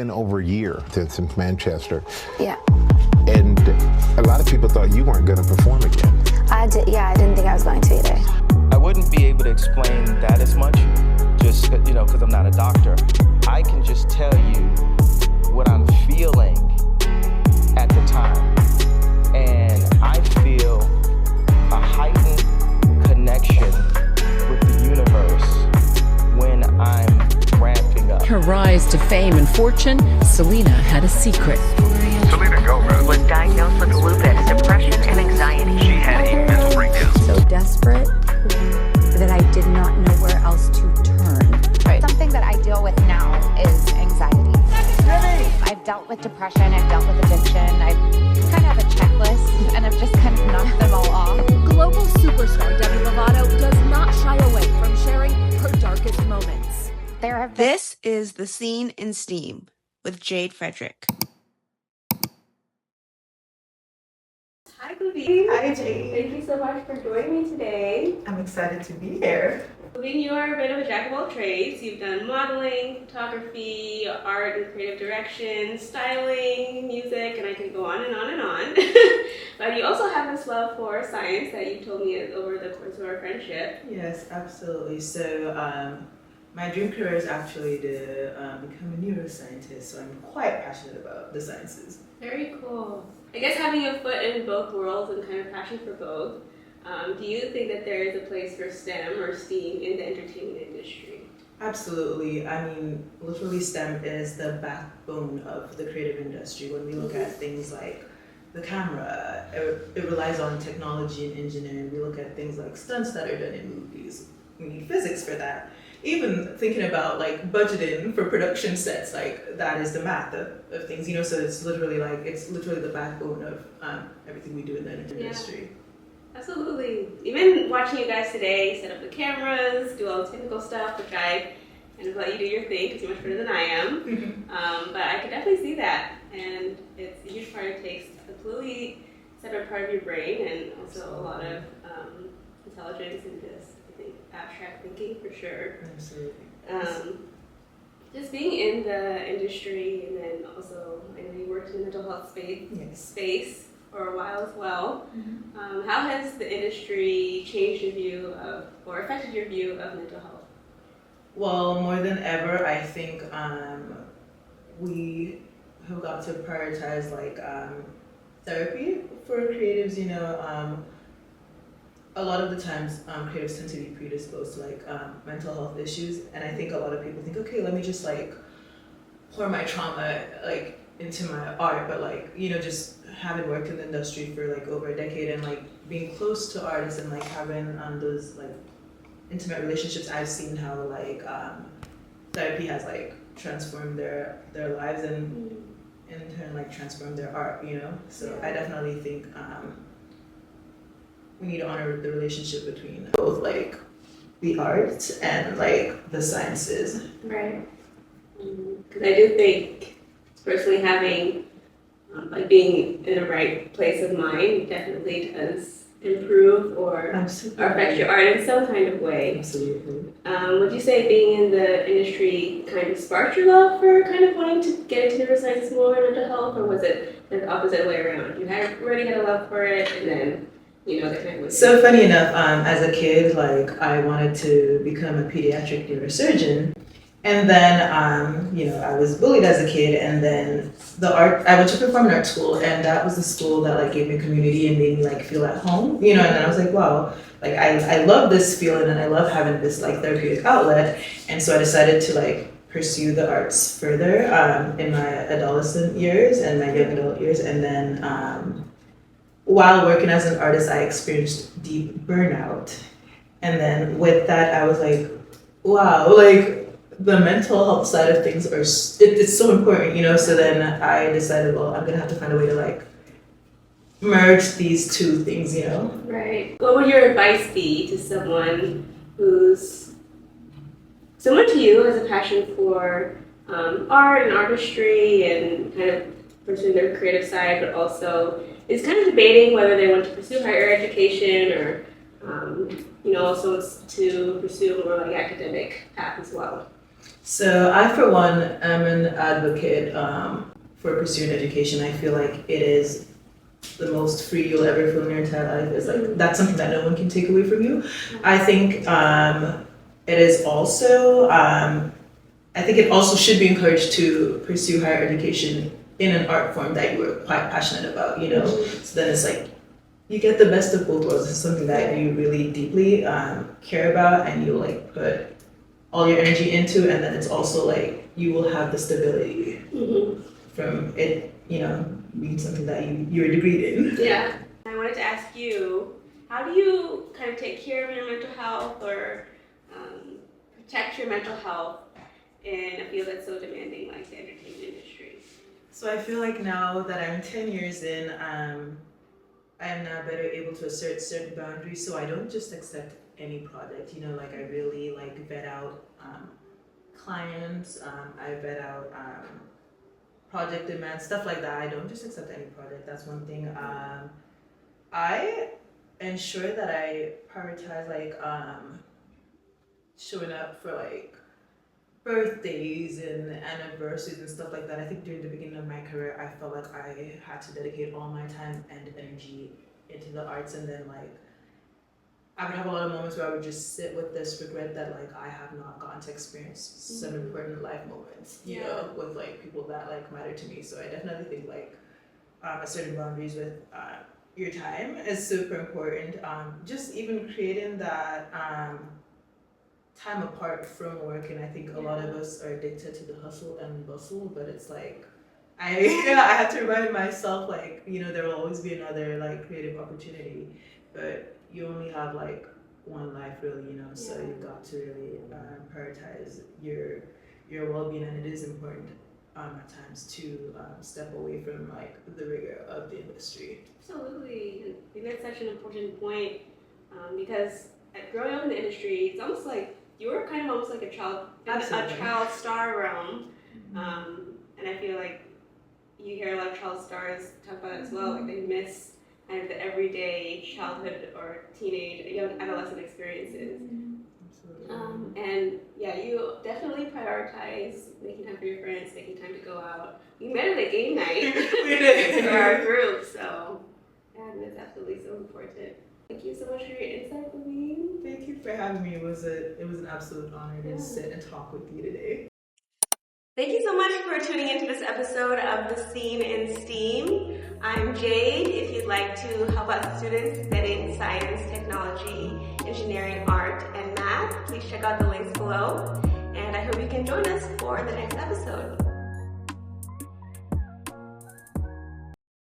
Been over a year since Manchester. Yeah. And a lot of people thought you weren't going to perform again. I didn't think I was going to either. I wouldn't be able to explain that as much, just, because I'm not a doctor. I can just tell you what I'm feeling at the time. And I feel a heightened connection with the universe when I'm ramping up. Her rise to fame and fortune, Selena had a secret. Selena Gomez was diagnosed with lupus, depression, and anxiety. She had a mental breakdown. So desperate that I did not know where else to turn. Right. Something that I deal with now is anxiety. I've dealt with depression, I've dealt with addiction, I kind of have a checklist, and I've just kind of knocked them all off. Global superstar Demi Lovato does not shy away from sharing her darkest moments. This is The Scene in S.T.E.A.M with Jade Frederick. Hi, Gleveen. Hi, Jade. Thank you so much for joining me today. I'm excited to be here. Gleveen, you are a bit of a jack of all trades. You've done modeling, photography, art and creative direction, styling, music, and I could go on and on and on. But you also have this love for science that you told me over the course of our friendship. Yes, absolutely. So my dream career is actually to become a neuroscientist, so I'm quite passionate about the sciences. Very cool. I guess having a foot in both worlds and kind of passion for both, do you think that there is a place for STEM or STEAM in the entertainment industry? Absolutely. I mean, literally STEM is the backbone of the creative industry. When we look at things like the camera, it relies on technology and engineering. We look at things like stunts that are done in movies. We need physics for that. Even thinking about like budgeting for production sets, like that is the math of things, so it's literally the backbone of everything we do in the industry. Yeah, absolutely. Even watching you guys today set up the cameras, do all the technical stuff, which I kind of let you do your thing because you're much better than I am. But I could definitely see that, and it's a huge part. It takes a completely separate part of your brain and also a lot of intelligence and just abstract thinking for sure. Absolutely. Just being in the industry, and then also I know you worked in the mental health space for a while as well. How has the industry changed your view of, or affected your view of mental health? Well, more than ever, I think we have got to prioritize therapy for creatives. A lot of the times creatives tend to be predisposed to mental health issues, and I think a lot of people think, okay, let me just pour my trauma into my art, but just having worked in the industry for over a decade and being close to artists and having those intimate relationships, I've seen how therapy has transformed their lives and in turn transformed their art, so I definitely think we need to honor the relationship between both the arts and the sciences. Right. Because I do think personally having being in the right place of mind definitely does improve or affect your art in some kind of way. Absolutely. Would you say being in the industry kind of sparked your love for kind of wanting to get into neuroscience more and mental health, or was it the opposite way around? You already had a love for it, and then that kind of So funny enough, as a kid, I wanted to become a pediatric neurosurgeon, and then I was bullied as a kid, and then I went to performing arts school, and that was the school that gave me community and made me feel at home, and then I was like, wow, I love this feeling and I love having this therapeutic outlet, and so I decided to pursue the arts further in my adolescent years and my young adult years, and then while working as an artist, I experienced deep burnout. And then with that, I was like, wow, the mental health side of things it's so important, So then I decided, well, I'm gonna have to find a way to merge these two things, Right. What would your advice be to someone who's similar to you, has a passion for art and artistry and kind of pursuing their creative side, but also is kind of debating whether they want to pursue higher education or, also to pursue a more academic path as well? So I, for one, am an advocate for pursuing education. I feel like it is the most free you'll ever feel in your entire life. It's like, that's something that no one can take away from you. I think it is also, I think it also should be encouraged to pursue higher education in an art form that you were quite passionate about, you know? So then it's like, you get the best of both worlds. It's something that you really deeply care about and you like put all your energy into, and then it's also like, you will have the stability from it, you know, being something that you're degreed in. Yeah. I wanted to ask you, how do you kind of take care of your mental health or protect your mental health in a field that's so demanding like the entertainment industry? So I feel like now that I'm 10 years in, I am now better able to assert certain boundaries, so I don't just accept any project, you know, like I really like vet out clients, I vet out project demands, stuff like that. I don't just accept any project, that's one thing. I ensure that I prioritize like showing up for like birthdays and anniversaries and stuff like that. I think during the beginning of my career, I felt like I had to dedicate all my time and energy into the arts, and then like I would have a lot of moments where I would just sit with this regret that like I have not gotten to experience some important life moments, you know, with like people that like matter to me. So I definitely think like asserting boundaries with your time is super important. Just even creating that time apart from work, and I think a lot of us are addicted to the hustle and bustle, but it's like I have to remind myself like, you know, there will always be another like creative opportunity, but you only have like one life really, you know, so you've got to really prioritize your well-being, and it is important at times to step away from like the rigor of the industry. Absolutely. I think that's such an important point because growing up in the industry, it's almost like you were kind of almost like a child in a child star realm, and I feel like you hear a lot of child stars talk about it as well, like they miss kind of the everyday childhood or teenage, young adolescent experiences. And yeah, you definitely prioritize making time for your friends, making time to go out. We met at a game night for our group, so yeah, that's absolutely so important. Thank you so much for your insight, Gleveen. Thank you for having me. It was an absolute honor to sit and talk with you today. Thank you so much for tuning into this episode of The Scene in STEAM. I'm Jade. If you'd like to help out students studying science, technology, engineering, art, and math, please check out the links below. And I hope you can join us for the next episode.